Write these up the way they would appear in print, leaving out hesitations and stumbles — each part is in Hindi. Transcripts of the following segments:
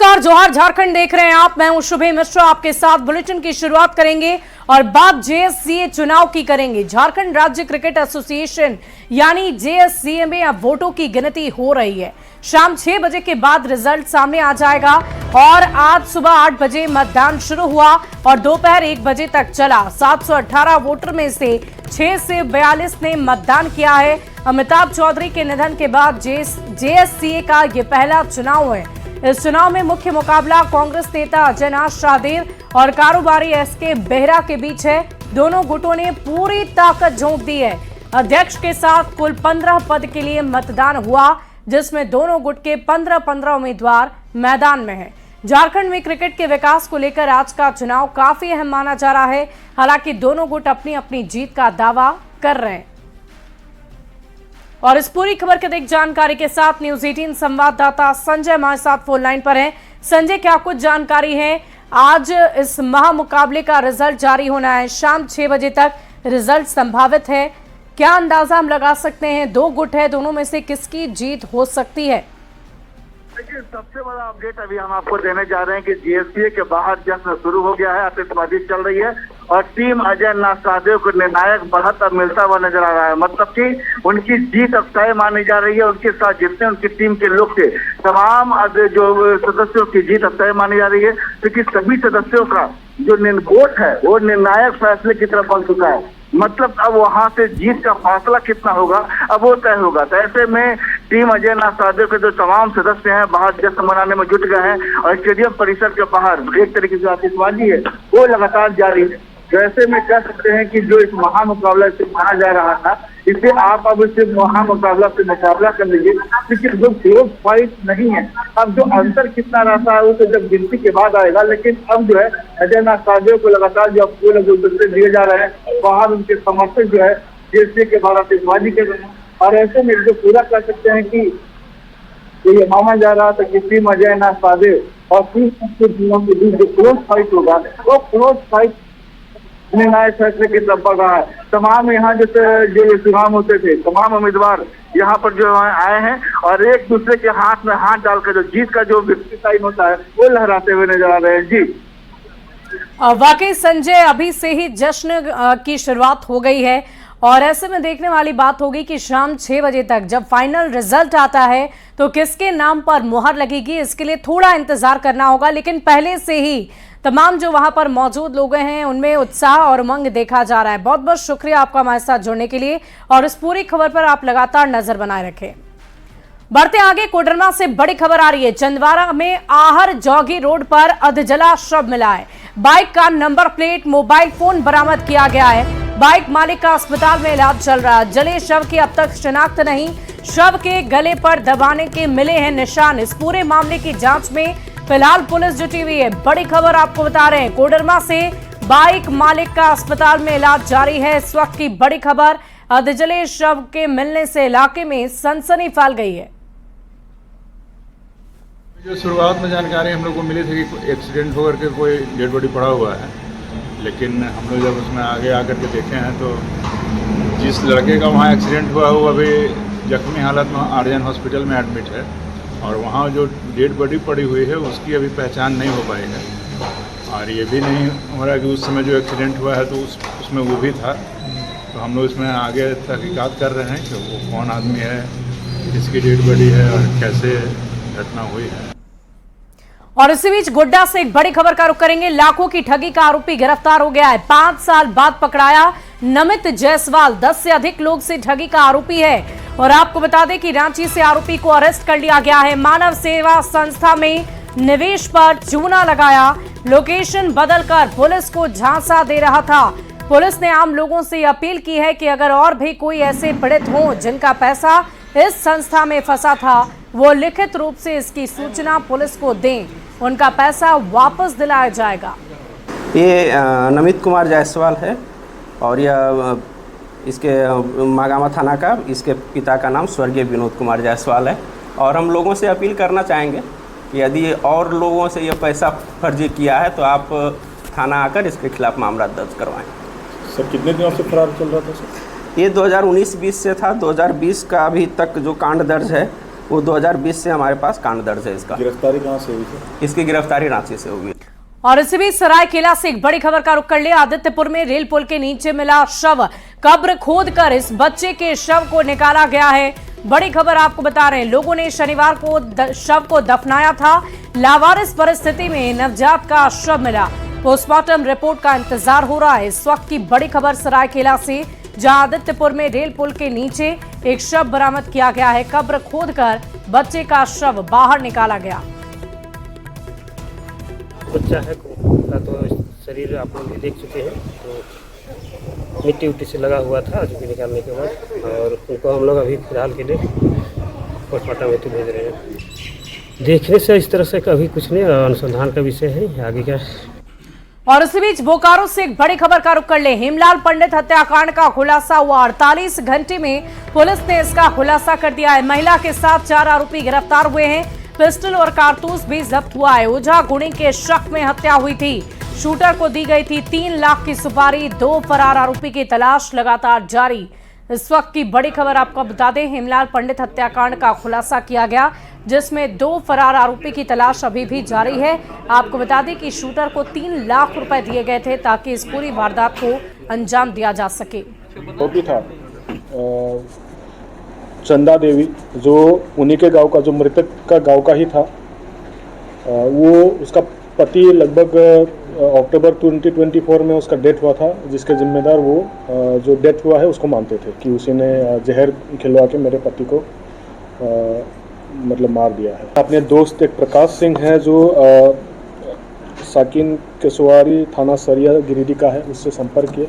नमस्कार, जोहार झारखंड देख रहे हैं आप। मैं हूं शुभे मिश्रा, आपके साथ बुलेटिन की शुरुआत करेंगे और बात जेएससीए चुनाव की करेंगे। झारखंड राज्य क्रिकेट एसोसिएशन यानी जेएससीए में अब वोटों की गिनती हो रही है। शाम 6 बजे के बाद रिजल्ट सामने आ जाएगा और आज सुबह 8 बजे मतदान शुरू हुआ और दोपहर 1 बजे तक चला। 718 वोटर में से 6 से 42 ने मतदान किया है। अमिताभ चौधरी के निधन के बाद जेएससीए का ये पहला चुनाव है। इस चुनाव में मुख्य मुकाबला कांग्रेस नेता अजय नाथ शाहदेव और कारोबारी एसके बेहरा के बीच है। दोनों गुटों ने पूरी ताकत झोंक दी है। अध्यक्ष के साथ कुल 15 पद के लिए मतदान हुआ, जिसमें दोनों गुट के 15-15 उम्मीदवार मैदान में हैं। झारखंड में क्रिकेट के विकास को लेकर आज का चुनाव काफी अहम माना जा रहा है। हालांकि दोनों गुट अपनी अपनी जीत का दावा कर रहे हैं। और इस पूरी खबर के अधिक जानकारी के साथ न्यूज 18 संवाददाता संजय हमारे साथ फोन लाइन पर हैं। संजय, क्या कुछ जानकारी है? आज इस महामुकाबले का रिजल्ट जारी होना है, शाम 6 बजे तक रिजल्ट संभावित है। क्या अंदाजा हम लगा सकते हैं? 2 गुट है, दोनों में से किसकी जीत हो सकती है? देखिए, सबसे बड़ा अपडेट अभी हम आपको देने जा रहे हैं कि जेएससीए के बाहर जश्न शुरू हो गया है, आतिशबाजी चल रही है और टीम अजय नाथ शाहदेव को निर्णायक बढ़त अब मिलता हुआ नजर आ रहा है। मतलब कि उनकी जीत अब तय मानी जा रही है। उनके साथ जितने उनकी टीम के लोग थे, तमाम जो सदस्यों की जीत अब तय मानी जा रही है, क्योंकि सभी सदस्यों का जो वोट है वो निर्णायक फैसले की तरफ बढ़ चुका है। मतलब अब वहां से जीत का फासला कितना होगा अब वो तय होगा। तो ऐसे में टीम अजय नाथ शाहदेव के जो तमाम सदस्य हैं बाहर जश्न मनाने में जुट गए हैं और स्टेडियम परिसर के बाहर एक तरीके से आतिशबाजी है वो लगातार जारी है। तो ऐसे में कह सकते हैं कि जो इस महामुकाबला से माना जा रहा था, इसे आप अब इसे महामुकाबला से मुकाबला कर लीजिए, क्योंकि जो क्लोज फाइट नहीं है। अब जो अंतर कितना रहता है वो तो जब गिनती के बाद आएगा, लेकिन अब जो है अजय नाथ शाहदेव को लगातार जो पूरे जो दिए जा रहे हैं, बाहर उनके समर्थक जो है जेएससीए के बाहर आतिशबाजी कर रहे हैं। और ऐसे में जो पूरा कह सकते हैं कि ये माना जा रहा था कि टीम अजय नाथ शाहदेव और टीम के बीच जो क्लोज फाइट होगा वो क्लोज फाइट निर्णायक फैसले की तरफ बढ़ रहा है। तमाम यहाँ जो चुनाव होते थे, तमाम उम्मीदवार यहाँ पर जो आए हैं और एक दूसरे के हाथ में हाथ डालकर जो जीत का जो विक्ट्री साइन होता है वो लहराते हुए नजर आ रहे हैं। जी वाकई संजय, अभी से ही जश्न की शुरुआत हो गई है और ऐसे में देखने वाली बात होगी कि शाम 6 बजे तक जब फाइनल रिजल्ट आता है तो किसके नाम पर मुहर लगेगी, इसके लिए थोड़ा इंतजार करना होगा। लेकिन पहले से ही तमाम जो वहां पर मौजूद लोग हैं उनमें उत्साह और उमंग देखा जा रहा है। बहुत बहुत शुक्रिया आपका हमारे साथ जुड़ने के लिए और इस पूरी खबर पर आप लगातार नजर बनाए रखें। बढ़ते आगे, कोडरमा से बड़ी खबर आ रही है। चंदवारा में आहर जौगी रोड पर अधजला शव मिला है। बाइक का नंबर प्लेट, मोबाइल फोन बरामद किया गया है। बाइक मालिक का अस्पताल में इलाज चल रहा है। जले शव की अब तक शिनाख्त नहीं। शव के गले पर दबाने के मिले हैं निशान। इस पूरे मामले की जांच में फिलहाल पुलिस जुटी हुई है। बड़ी खबर आपको बता रहे हैं, कोडरमा से बाइक मालिक का अस्पताल में इलाज जारी है। इस वक्त की बड़ी खबर, अधजले शव के मिलने से इलाके में सनसनी फैल गई है। जो शुरुआत में जानकारी हम लोग को मिली थी कि एक्सीडेंट होकर के कोई डेड बॉडी पड़ा हुआ है, लेकिन हम लोग जब उसमें आगे आकर के देखे हैं तो जिस लड़के का वहाँ एक्सीडेंट हुआ वो अभी जख्मी हालत में आर्यन हॉस्पिटल में एडमिट है और वहाँ जो डेड बॉडी पड़ी हुई है उसकी अभी पहचान नहीं हो पाई है। और ये भी नहीं हो रहा कि उस समय जो एक्सीडेंट हुआ है तो उसमें वो भी था। तो हम लोग इसमें आगे तहकीकात कर रहे हैं कि वो कौन आदमी है, किसकी डेड बॉडी है और कैसे घटना हुई है। और इसी बीच गोड्डा से एक बड़ी खबर का रुख करेंगे। लाखों की ठगी का आरोपी गिरफ्तार हो गया है। 5 साल बाद पकड़ाया नमित जायसवाल। 10 से अधिक लोग से ठगी का आरोपी है। और आपको बता दें कि रांची से आरोपी को अरेस्ट कर लिया गया है। मानव सेवा संस्था में निवेश पर चूना लगाया, लोकेशन बदलकर पुलिस को झांसा दे रहा था। पुलिस ने आम लोगों से अपील की है कि अगर और भी कोई ऐसे पीड़ित हों जिनका पैसा इस संस्था में फंसा था, वो लिखित रूप से इसकी सूचना पुलिस को दें, उनका पैसा वापस दिलाया जाएगा। ये नमित कुमार जायसवाल है और यह इसके मागामा थाना का, इसके पिता का नाम स्वर्गीय विनोद कुमार जायसवाल है। और हम लोगों से अपील करना चाहेंगे कि यदि और लोगों से ये पैसा फर्जी किया है तो आप थाना आकर इसके खिलाफ मामला दर्ज करवाएं। सर, कितने दिनों से फरार चल रहा था सर? ये 2019-20 से था। 2020 का अभी तक जो कांड दर्ज है वो 2020 से हमारे पास कांड दर्ज है इसका। गिरफ्तारी कहाँ से हुई थी? इसकी गिरफ्तारी रांची से हुई। और इसी बीच सरायकेला से एक बड़ी खबर का रुख कर लिया। आदित्यपुर में रेल पुल के नीचे मिला शव, कब्र खोदकर इस बच्चे के शव को निकाला गया है। बड़ी खबर आपको बता रहे हैं, लोगों ने शनिवार को शव को दफनाया था। लावारिस परिस्थिति में नवजात का शव मिला। पोस्टमार्टम रिपोर्ट का इंतजार हो रहा है। इस वक्त की बड़ी खबर सरायकेला से, जहां आदित्यपुर में रेल पुल के नीचे एक शव बरामद किया गया है। कब्र खोदकर बच्चे का शव बाहर निकाला गया। बच्चा है का तो शरीर आप लोग भी देख चुके हैं, तो मिट्टी उट्टी से लगा हुआ था जो कि निकालने के बाद, और उनको हम लोग अभी फिलहाल के लिए पोस्टमार्टम हेतु भेज रहे हैं। देखने से इस तरह से कभी कुछ नहीं, अनुसंधान का विषय है आगे क्या। और इसी बीच बोकारो से एक बड़ी खबर का रुख कर ले। हेमलाल पंडित हत्याकांड का खुलासा हुआ। 48 घंटे में पुलिस ने इसका खुलासा कर दिया है। महिला के साथ 4 आरोपी गिरफ्तार हुए हैं। पिस्टल और कारतूस भी जब्त हुआ है। ओझा गुणी के शक में हत्या हुई थी। शूटर को दी गई थी 3 लाख की सुपारी। 2 फरार आरोपी की तलाश लगातार जारी। इस वक्त की बड़ी खबर आपको बता दें, हेमलाल पंडित हत्याकांड का खुलासा किया गया, जिसमें 2 फरार आरोपी की तलाश अभी भी जारी है। आपको बता दें कि शूटर को 3 लाख रुपए दिए गए थे ताकि इस पूरी वारदात को अंजाम दिया जा सके। आरोपी था चंदा देवी, जो उन्हीं के गांव का, जो मृतक का गांव का ही था। वो उसका पति लगभग अक्टूबर 2024 में उसका डेथ हुआ था, जिसके जिम्मेदार वो जो डेथ हुआ है उसको मानते थे कि उसी ने जहर खिलवा के मेरे पति को मतलब मार दिया है। अपने दोस्त एक प्रकाश सिंह है जो साकिन केसवारी थाना सरिया गिरिडीह का है, उससे संपर्क किए,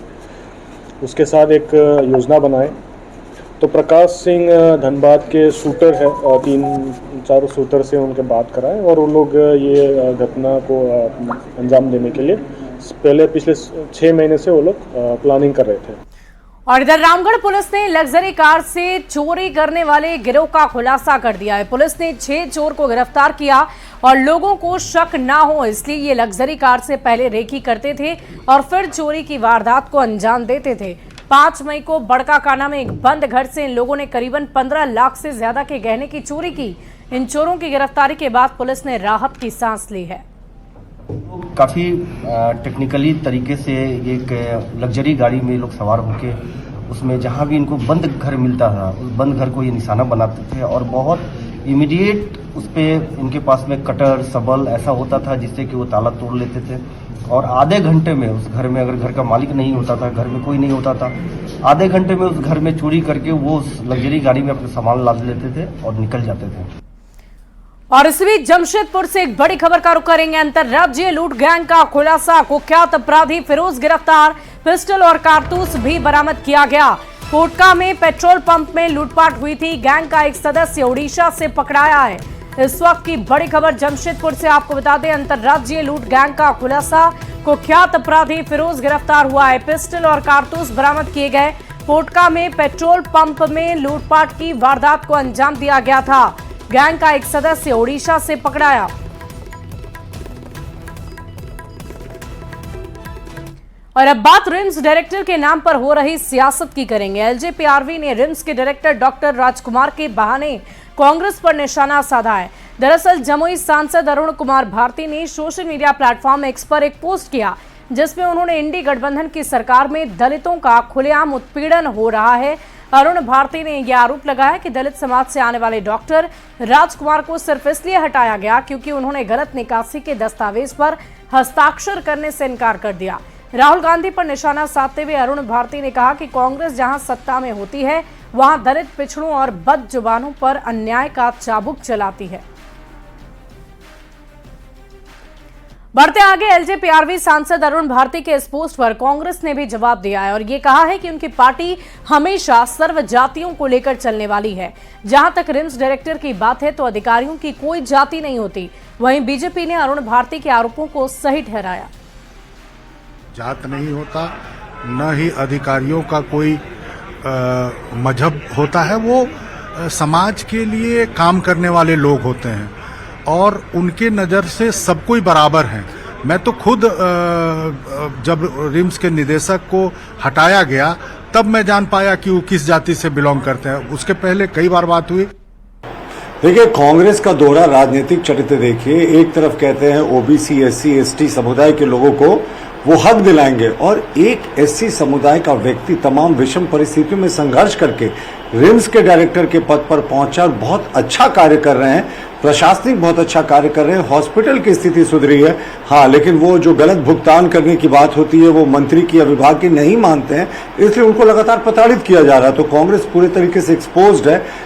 उसके साथ एक योजना बनाए। तो प्रकाश सिंह धनबाद के शूटर है, 3-4 शूटर से उनके बात कराए और वो लोग ये घटना को अंजाम देने के लिए पिछले 6 महीने से वो लोग प्लानिंग कर रहे थे। और इधर रामगढ़ पुलिस ने लग्जरी कार से चोरी करने वाले गिरोह का खुलासा कर दिया है। पुलिस ने 6 चोर को गिरफ्तार किया और लोगों को शक ना हो इसलिए ये लग्जरी कार से पहले रेकी करते थे और फिर चोरी की वारदात को अंजाम देते थे। 5 मई को बड़काकाना में एक बंद घर से इन लोगों ने करीबन 15 लाख से ज्यादा के गहने की चोरी की। इन चोरों की गिरफ्तारी के बाद पुलिस ने राहत की सांस ली है। काफ़ी टेक्निकली तरीके से एक लग्जरी गाड़ी में लोग सवार होके उसमें जहाँ भी इनको बंद घर मिलता था उस बंद घर को ये निशाना बनाते थे और बहुत इमीडिएट उस पर इनके पास में कटर सबल ऐसा होता था जिससे कि वो ताला तोड़ लेते थे और आधे घंटे में उस घर में, अगर घर का मालिक नहीं होता था, घर में कोई नहीं होता था, आधे घंटे में उस घर में चोरी करके वो उस लग्जरी गाड़ी में अपने सामान लाद लेते थे और निकल जाते थे। और इस बीच जमशेदपुर से एक बड़ी खबर का रुख करेंगे। अंतरराज्यीय लूट गैंग का खुलासा, कुख्यात अपराधी फिरोज गिरफ्तार, पिस्टल और कारतूस भी बरामद किया गया। कोटका में पेट्रोल पंप में लूटपाट हुई थी। गैंग का एक सदस्य उड़ीसा से पकड़ाया है। इस वक्त की बड़ी खबर जमशेदपुर से आपको बता दें, अंतरराज्यीय लूट गैंग का खुलासा, कुख्यात अपराधी फिरोज गिरफ्तार हुआ है। पिस्टल और कारतूस बरामद किए गए। कोटका में पेट्रोल पंप में लूटपाट की वारदात को अंजाम दिया गया था। गैंग का एक सदस्य ओडिशा से पकड़ाया। और अब बात रिम्स डायरेक्टर के नाम पर हो रही सियासत की करेंगे। एलजेपीआरवी ने रिम्स के डायरेक्टर डॉक्टर राजकुमार के बहाने कांग्रेस पर निशाना साधा है। दरअसल जमुई सांसद अरुण कुमार भारती ने सोशल मीडिया प्लेटफॉर्म एक्स पर एक पोस्ट किया जिसमें उन्होंने इंडी गठबंधन की सरकार में दलितों का खुलेआम उत्पीड़न हो रहा है। अरुण भारती ने यह आरोप लगाया कि दलित समाज से आने वाले डॉक्टर राजकुमार को सिर्फ इसलिए हटाया गया क्योंकि उन्होंने गलत निकासी के दस्तावेज पर हस्ताक्षर करने से इनकार कर दिया। राहुल गांधी पर निशाना साधते हुए अरुण भारती ने कहा कि कांग्रेस जहां सत्ता में होती है वहां दलित, पिछड़ों और बदजुबानों पर अन्याय का चाबुक चलाती है। बढ़ते आगे, एलजेपीआरवी सांसद अरुण भारती के इस पोस्ट पर कांग्रेस ने भी जवाब दिया है और ये कहा है कि उनकी पार्टी हमेशा सर्व जातियों को लेकर चलने वाली है। जहां तक रिम्स डायरेक्टर की बात है तो अधिकारियों की कोई जाति नहीं होती। वहीं बीजेपी ने अरुण भारती के आरोपों को सही ठहराया। जात नहीं होता, न ही अधिकारियों का कोई मजहब होता है। वो समाज के लिए काम करने वाले लोग होते हैं और उनके नज़र से सब कोई बराबर हैं। मैं तो खुद जब रिम्स के निदेशक को हटाया गया तब मैं जान पाया कि वो किस जाति से बिलोंग करते हैं। उसके पहले कई बार बात हुई। देखिए, कांग्रेस का दोहरा राजनीतिक चरित्र देखिए। एक तरफ कहते हैं ओबीसी, एससी, एसटी समुदाय के लोगों को वो हक दिलाएंगे, और एक एससी समुदाय का व्यक्ति तमाम विषम परिस्थितियों में संघर्ष करके रिम्स के डायरेक्टर के पद पर पहुंचा और बहुत अच्छा कार्य कर रहे हैं, प्रशासनिक बहुत अच्छा कार्य कर रहे हैं, हॉस्पिटल की स्थिति सुधरी है। हाँ, लेकिन वो जो गलत भुगतान करने की बात होती है वो मंत्री की या विभाग की नहीं मानते हैं, इसलिए उनको लगातार प्रताड़ित किया जा रहा है। तो कांग्रेस पूरे तरीके से एक्सपोज्ड है।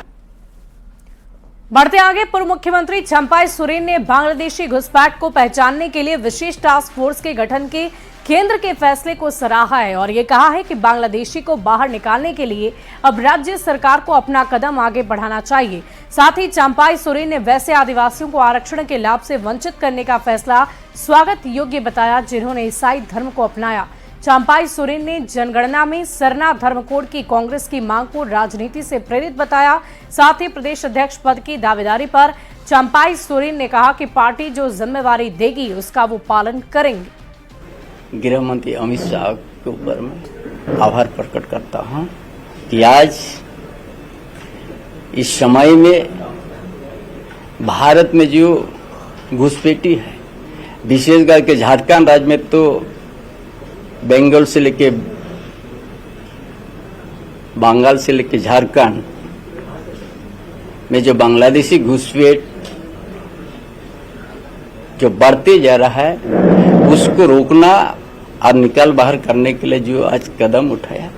बढ़ते आगे, पूर्व मुख्यमंत्री चंपाई सोरेन ने बांग्लादेशी घुसपैठ को पहचानने के लिए विशेष टास्क फोर्स के गठन के केंद्र के फैसले को सराहा है और ये कहा है कि बांग्लादेशी को बाहर निकालने के लिए अब राज्य सरकार को अपना कदम आगे बढ़ाना चाहिए। साथ ही चंपाई सोरेन ने वैसे आदिवासियों को आरक्षण के लाभ से वंचित करने का फैसला स्वागत योग्य बताया जिन्होंने ईसाई धर्म को अपनाया। चंपाई सोरेन ने जनगणना में सरना धर्म कोड की कांग्रेस की मांग को राजनीति से प्रेरित बताया। साथ ही प्रदेश अध्यक्ष पद की दावेदारी पर चंपाई सोरेन ने कहा कि पार्टी जो जिम्मेवारी देगी उसका वो पालन करेंगे। गृह मंत्री अमित शाह के ऊपर मैं आभार प्रकट करता हूं कि आज इस समय में भारत में जो घुसपैठी है, विशेषकर के झारखंड राज्य में तो बंगाल से लेके बंगाल से लेके झारखंड में जो बांग्लादेशी घुसपैठ जो बढ़ते जा रहा है, उसको रोकना और निकाल बाहर करने के लिए जो आज कदम उठाया,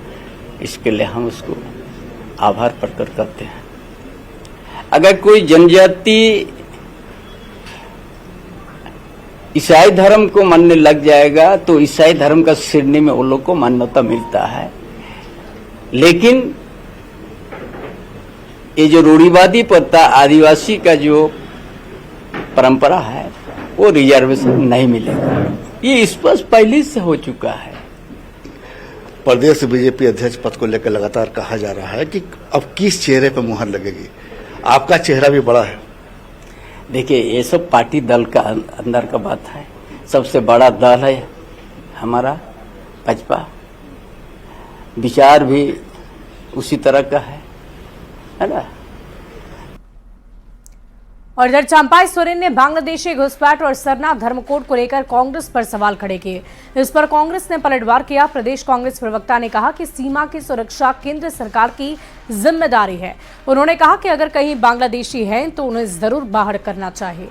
इसके लिए हम उसको आभार प्रकट करते हैं। अगर कोई जनजाति ईसाई धर्म को मानने लग जाएगा तो ईसाई धर्म का श्रेणी में वो लोग को मान्यता मिलता है, लेकिन ये जो रूढ़िवादी प्रथा आदिवासी का जो परंपरा है वो रिजर्वेशन नहीं मिलेगा। ये स्पष्ट पहले से हो चुका है। प्रदेश बीजेपी अध्यक्ष पद को लेकर लगातार कहा जा रहा है कि अब किस चेहरे पर मुहर लगेगी। आपका चेहरा भी बड़ा है। देखिए, ये सब पार्टी दल का अंदर का बात है। सबसे बड़ा दल है हमारा भाजपा, विचार भी उसी तरह का है ना। और इधर चंपाई सोरेन ने बांग्लादेशी घुसपैठ और सरना धर्म कोड को लेकर कांग्रेस पर सवाल खड़े किए। इस पर कांग्रेस ने पलटवार किया। प्रदेश कांग्रेस प्रवक्ता ने कहा कि सीमा की सुरक्षा केंद्र सरकार की जिम्मेदारी है। उन्होंने कहा कि अगर कहीं बांग्लादेशी हैं तो उन्हें जरूर बाहर करना चाहिए।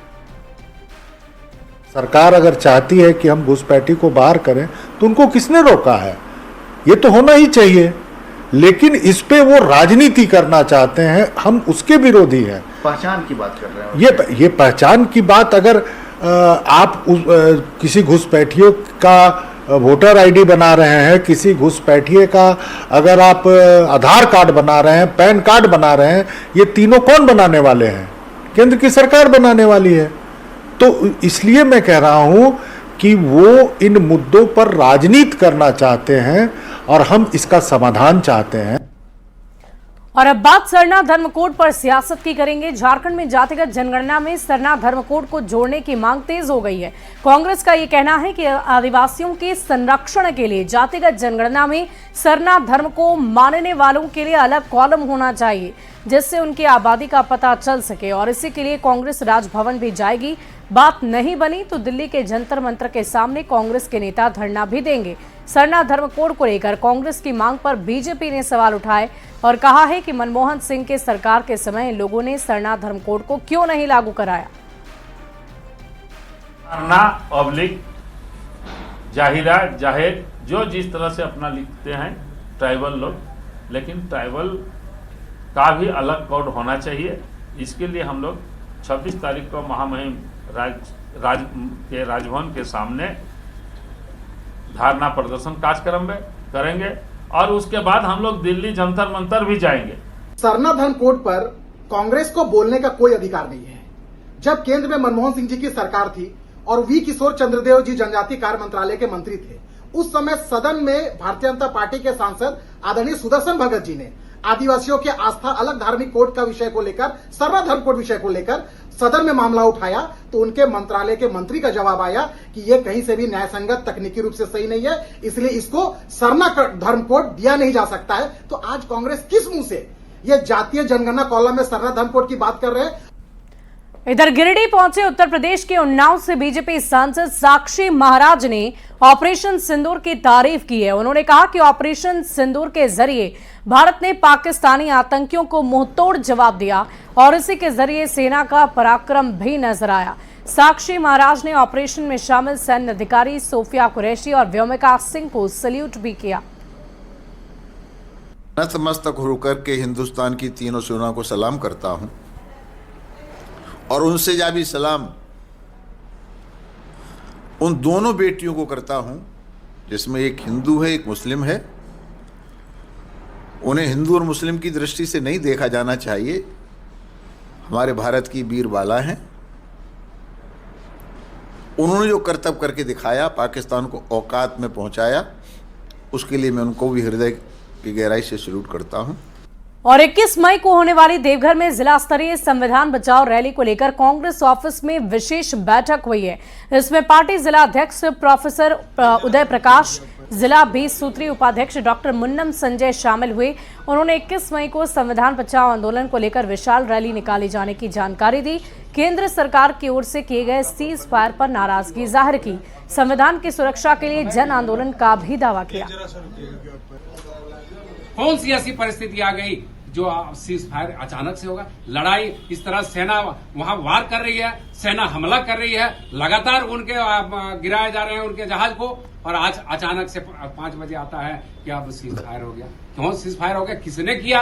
सरकार अगर चाहती है कि हम घुसपैठी को बाहर करें तो उनको किसने रोका है? ये तो होना ही चाहिए, लेकिन इस पे वो राजनीति करना चाहते हैं, हम उसके विरोधी हैं। पहचान की बात कर रहे हैं। ये पहचान की बात, अगर आप किसी घुसपैठियों का वोटर आईडी बना रहे हैं, किसी घुसपैठिए का अगर आप आधार कार्ड बना रहे हैं, पैन कार्ड बना रहे हैं, ये तीनों कौन बनाने वाले हैं? केंद्र की सरकार बनाने वाली है। तो इसलिए मैं कह रहा हूं कि वो इन मुद्दों पर राजनीति करना चाहते हैं और हम इसका समाधान चाहते हैं। और अब बात सरना धर्म कोड पर सियासत की करेंगे। झारखंड में जातिगत जनगणना में सरना धर्म कोड को जोड़ने की मांग तेज हो गई है। कांग्रेस का ये कहना है कि आदिवासियों के संरक्षण के लिए जातिगत जनगणना में सरना धर्म को मानने वालों के लिए अलग कॉलम होना चाहिए, जिससे उनकी आबादी का पता चल सके। और इसी के लिए कांग्रेस राजभवन भी जाएगी। बात नहीं बनी तो दिल्ली के जंतर मंतर के सामने कांग्रेस के नेता धरना भी देंगे। सरना धर्म कोड को लेकर कांग्रेस की मांग पर बीजेपी ने सवाल उठाए और कहा है कि मनमोहन सिंह के सरकार के समय लोगों ने सरना धर्म कोड को क्यों नहीं लागू कराया। पब्लिक जाहिरा जाहिर जो जिस तरह से अपना लिखते हैं ट्राइबल लोग, लेकिन ट्राइबल का भी अलग कोड होना चाहिए। इसके लिए हम लोग 26 तारीख को महामहिम राजभवन के सामने धारणा प्रदर्शन कार्यक्रम में करेंगे और उसके बाद हम लोग दिल्ली जंतर मंतर भी जाएंगे। सरना धर्म कोड पर कांग्रेस को बोलने का कोई अधिकार नहीं है। जब केंद्र में मनमोहन सिंह जी की सरकार थी और वी किशोर चंद्रदेव जी जनजातीय कार्य मंत्रालय के मंत्री थे, उस समय सदन में भारतीय जनता पार्टी के सांसद आदरणीय सुदर्शन भगत जी ने आदिवासियों के आस्था अलग धार्मिक कोड का विषय को लेकर, सरना धर्म कोड विषय को लेकर सदन में मामला उठाया तो उनके मंत्रालय के मंत्री का जवाब आया कि यह कहीं से भी न्यायसंगत तकनीकी रूप से सही नहीं है, इसलिए इसको सरना धर्म कोड दिया नहीं जा सकता है। तो आज कांग्रेस किस मुंह से ये जातीय जनगणना कॉलम में सरना धर्म कोड की बात कर रहे हैं? इधर गिरिडीह पहुंचे उत्तर प्रदेश के उन्नाव से बीजेपी सांसद साक्षी महाराज ने ऑपरेशन सिंदूर की तारीफ की है। उन्होंने कहा कि ऑपरेशन सिंदूर के जरिए भारत ने पाकिस्तानी आतंकियों को मुंहतोड़ जवाब दिया और इसी के जरिए सेना का पराक्रम भी नजर आया। साक्षी महाराज ने ऑपरेशन में शामिल सैन्य अधिकारी सोफिया कुरैशी और व्योमिका सिंह को सैल्यूट भी किया। नतमस्तक होकर के हिंदुस्तान की तीनों सेनाओं को सलाम करता हूं और उनसे जाबी सलाम उन दोनों बेटियों को करता हूं जिसमें एक हिंदू है, एक मुस्लिम है। उन्हें हिंदू और मुस्लिम की दृष्टि से नहीं देखा जाना चाहिए। हमारे भारत की वीर बाला हैं। उन्होंने जो कर्तव्य करके दिखाया, पाकिस्तान को औकात में पहुंचाया, उसके लिए मैं उनको भी हृदय की गहराई से सैल्यूट करता हूं। और 21 मई को होने वाली देवघर में जिला स्तरीय संविधान बचाओ रैली को लेकर कांग्रेस ऑफिस में विशेष बैठक हुई है। इसमें पार्टी जिला अध्यक्ष प्रोफेसर उदय प्रकाश, जिला 20 सूत्री उपाध्यक्ष डॉक्टर मुन्नम संजय शामिल हुए। उन्होंने 21 मई को संविधान बचाओ आंदोलन को लेकर विशाल रैली निकाले जाने की जानकारी दी। केंद्र सरकार की ओर से किए गए सीज फायर पर नाराजगी जाहिर की। संविधान की सुरक्षा के लिए जन आंदोलन का भी दावा किया। कौन सी ऐसी परिस्थिति आ गई जो सीज फायर अचानक से होगा? लड़ाई इस तरह सेना वहां वार कर रही है, सेना हमला कर रही है, लगातार उनके गिराए जा रहे हैं उनके जहाज को, और आज अचानक से 5 बजे आता है कि अब सीज फायर हो गया। क्यों सीज फायर हो गया? किसने किया?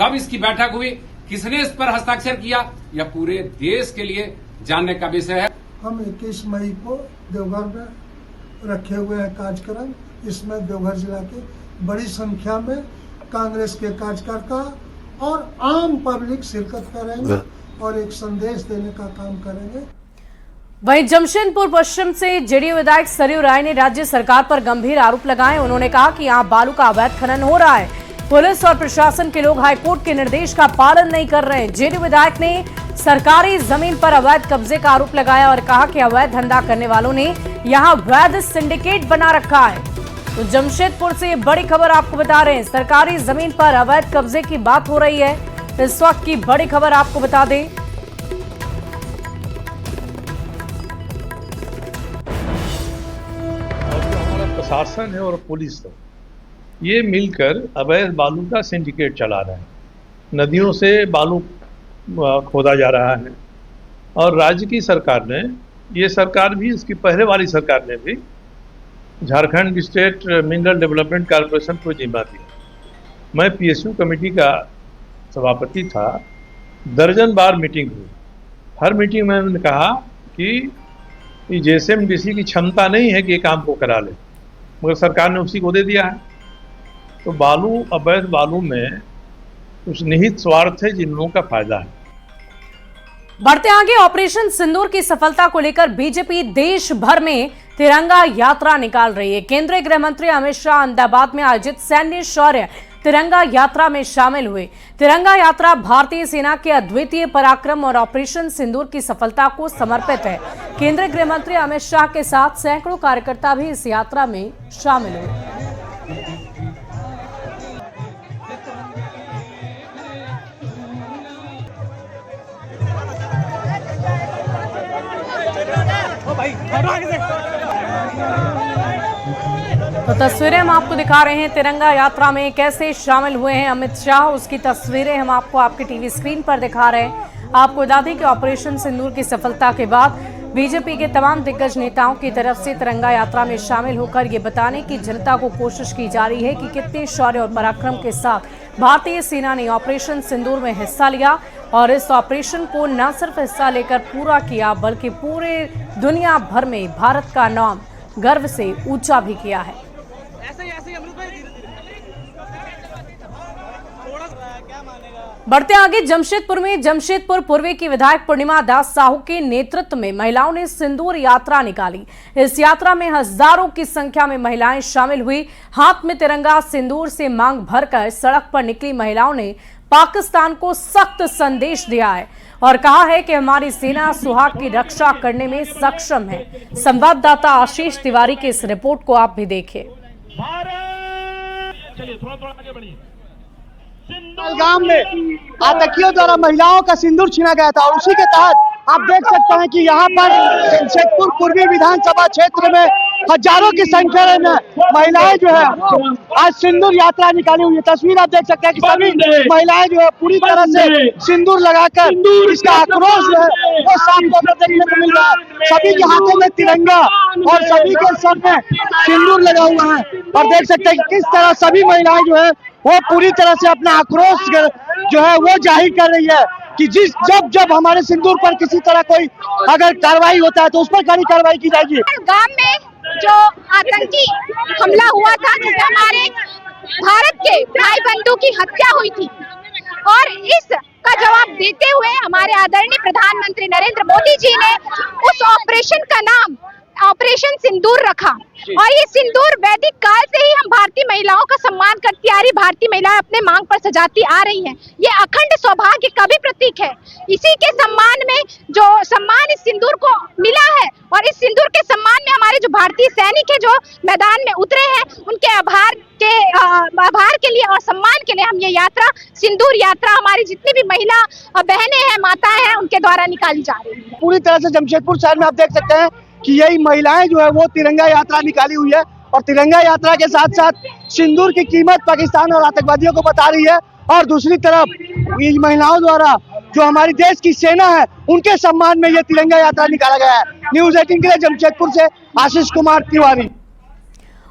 कब इसकी बैठक हुई? किसने इस पर हस्ताक्षर किया? यह पूरे देश के लिए जानने का विषय है। हम 21 मई को देवघर में रखे हुए हैं कार्यक्रम। इसमें देवघर जिला के बड़ी संख्या में कांग्रेस के कार्यकर्ता और आम पब्लिक शिरकत करेंगे और एक संदेश देने का काम करेंगे। वहीं जमशेदपुर पश्चिम से जेडीयू विधायक सरयू राय ने राज्य सरकार पर गंभीर आरोप लगाए। उन्होंने कहा कि यहां बालू का अवैध खनन हो रहा है। पुलिस और प्रशासन के लोग हाईकोर्ट के निर्देश का पालन नहीं कर रहे हैं। जेडीयू विधायक ने सरकारी जमीन पर अवैध कब्जे का आरोप लगाया और कहा कि अवैध धंधा करने वालों ने यहां वैध सिंडिकेट बना रखा है। तो जमशेदपुर से बड़ी खबर आपको बता रहे हैं, सरकारी जमीन पर अवैध कब्जे की बात हो रही है। इस वक्त की बड़ी खबर आपको बता दें, हमारा प्रशासन है और पुलिस है, ये मिलकर अवैध बालू का सिंडिकेट चला रहे हैं। नदियों से बालू खोदा जा रहा है और राज्य की सरकार ने, ये सरकार भी, इसकी पहले वाली सरकार ने भी Jharkhand state mineral development corporation को जिम्मा दी। मैं पीएसयू कमेटी का सभापति था। दर्जन बार मीटिंग हुई। हर मीटिंग में मैंने कहा कि जेएसएमडीसी की क्षमता नहीं है कि ये काम को करा ले, मगर सरकार ने उसी को दे दिया है। तो बालू, अवैध बालू में कुछ निहित स्वार्थ है जिन लोगों का फायदा है। बढ़ते आगे, ऑपरेशन सिंदूर की सफलता को लेकर बीजेपी देश भर में तिरंगा यात्रा निकाल रही है। केंद्रीय गृह मंत्री अमित शाह अहमदाबाद में आयोजित सैन्य शौर्य तिरंगा यात्रा में शामिल हुए। तिरंगा यात्रा भारतीय सेना के अद्वितीय पराक्रम और ऑपरेशन सिंदूर की सफलता को समर्पित है। केंद्रीय गृह मंत्री अमित शाह के साथ सैकड़ों कार्यकर्ता भी इस यात्रा में शामिल हुए। तो तस्वीरें हम आपको दिखा रहे हैं तिरंगा यात्रा में कैसे शामिल हुए हैं अमित शाह। उसकी तस्वीरें हम आपको आपके टीवी स्क्रीन पर दिखा रहे हैं। आपको बता दें कि ऑपरेशन सिंदूर की सफलता के बाद बीजेपी के तमाम दिग्गज नेताओं की तरफ से तिरंगा यात्रा में शामिल होकर ये बताने की जनता को कोशिश की जा रही है कि कितने शौर्य और पराक्रम के साथ भारतीय सेना ने ऑपरेशन सिंदूर में हिस्सा लिया और इस ऑपरेशन को न सिर्फ हिस्सा लेकर पूरा किया बल्कि पूरे दुनिया भर में भारत का नाम गर्व से ऊंचा भी किया है। बढ़ते आगे, जमशेदपुर में जमशेदपुर पूर्वी की विधायक पूर्णिमा दास साहू के नेतृत्व में महिलाओं ने सिंदूर यात्रा निकाली। इस यात्रा में हजारों की संख्या में महिलाएं शामिल हुई। हाथ में तिरंगा, सिंदूर से मांग भरकर सड़क पर निकली महिलाओं ने पाकिस्तान को सख्त संदेश दिया है और कहा है कि हमारी सेना सुहाग की रक्षा करने में सक्षम है। संवाददाता आशीष तिवारी की इस रिपोर्ट को आप भी देखिए। पहलगाम में आतंकियों द्वारा महिलाओं का सिंदूर छीना गया था और उसी के तहत आप देख सकते हैं कि यहाँ पर जमशेदपुर पूर्वी विधानसभा क्षेत्र में हजारों की संख्या में महिलाएं जो है आज सिंदूर यात्रा निकाली हुई है। तस्वीर आप देख सकते हैं कि सभी महिलाएं जो है पूरी तरह से सिंदूर लगाकर इसका आक्रोश जो है वो साफ तौर पर देखने को मिल रहा है। सभी के हाथों में तिरंगा और सभी के सर में सिंदूर लगा हुआ है और देख सकते हैं कि किस तरह सभी महिलाएं जो है वो पूरी तरह से अपना आक्रोश जो है वो जाहिर कर रही है कि जब हमारे सिंदूर पर किसी तरह कोई अगर कार्रवाई होता है तो उस पर कड़ी कार्रवाई की जाएगी। गांव में जो आतंकी हमला हुआ था जिसमें हमारे भारत के भाई बंधु की हत्या हुई थी और इसका जवाब देते हुए हमारे आदरणीय प्रधानमंत्री नरेंद्र मोदी जी ने उस ऑपरेशन का नाम ऑपरेशन सिंदूर रखा और ये सिंदूर वैदिक काल से ही हम भारतीय महिलाओं का सम्मान करती आ रही भारतीय महिलाएं अपने मांग पर सजाती आ रही हैं। ये अखंड सौभाग्य का भी प्रतीक है। इसी के सम्मान में जो सम्मान इस सिंदूर को मिला है और इस सिंदूर के सम्मान में हमारे जो भारतीय सैनिक है जो मैदान में उतरे हैं उनके आभार के लिए और सम्मान के लिए हम ये यात्रा सिंदूर यात्रा हमारी जितनी भी महिला बहनें हैं माताएं हैं उनके द्वारा निकाली जा रही है। पूरी तरह से जमशेदपुर शहर में आप देख सकते हैं कि यही महिलाएं जो है वो तिरंगा यात्रा निकाली हुई है और तिरंगा यात्रा के साथ साथ सिंदूर की कीमत पाकिस्तान और आतंकवादियों को बता रही है और दूसरी तरफ ये महिलाओं द्वारा जो हमारी देश की सेना है उनके सम्मान में ये तिरंगा यात्रा निकाला गया है। न्यूज़ 18 के लिए जमशेदपुर से आशीष कुमार तिवारी।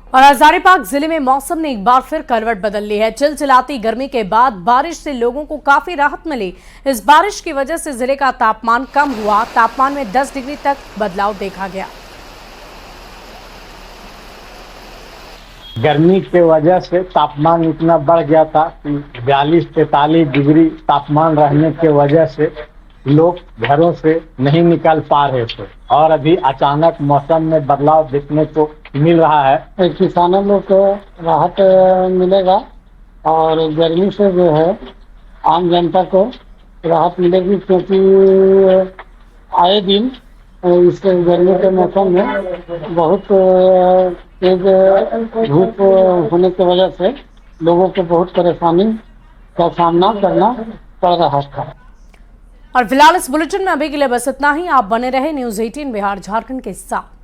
और हजारीबाग जिले में मौसम ने एक बार फिर करवट बदल ली है। चिलचिलाती गर्मी के बाद बारिश से लोगों को काफी राहत मिली। इस बारिश की वजह से जिले का तापमान कम हुआ। तापमान में 10 डिग्री तक बदलाव देखा गया। गर्मी के वजह से तापमान इतना बढ़ गया था कि 42-43 डिग्री तापमान रहने के वजह से लोग घरों से नहीं निकल पा रहे थे और अभी अचानक मौसम में बदलाव देखने को मिल रहा है। किसानों लोग को राहत मिलेगा और गर्मी से जो है आम जनता को राहत मिलेगी क्योंकि आए दिन इस गर्मी के मौसम में बहुत तेज धूप होने की वजह से लोगों को बहुत परेशानी का सामना करना पड़ रहा था। और फिलहाल इस बुलेटिन में अभी के लिए बस इतना ही। आप बने रहे न्यूज़ 18 बिहार झारखंड के साथ।